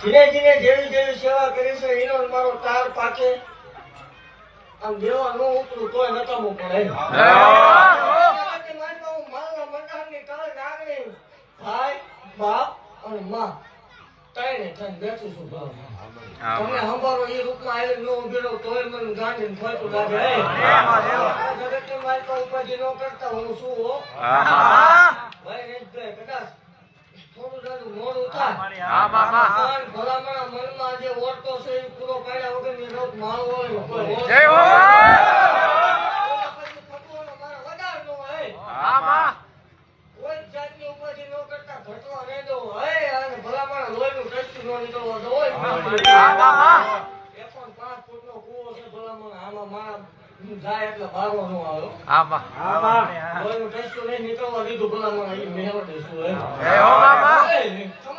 જીને જીને જેવી જેવી સેવા કરી છે એનો મારો તાર પાકે આમ દેવા નો ઉતરું તોય નકામું પડે ભાઈ બાપ અને માં ત્રણે થઈને બેઠું છું તમે સંભાળો એ રૂપમાં આવી નો ઉભેલો તોય મને ગાંધીને ખોટું લાગે જગતની માલિકા ઉપાધિ ન કરતા હું શું હો ભાઈ રેજભાઈ કદાચ થોડું જાડું મોડું થાય ભલામણા મનમાં જે ઓળતો છે એ પૂરો પાડ્યા વગર ની રોજ માળવો કોઈ જાતની ઉપાધિ ન કરતા ઘટવા નહીં દો અને ભલામણા લોહીનું ટચું ન નીકળવા દો 1.5 ફૂટનો કૂવો છે ભલામણા આમાં મારા જાય એટલે ભાગો ન આવ્યો લોહીનું ટચું નહીં નીકળવા દીધું ભલામણા એ મહેનત શું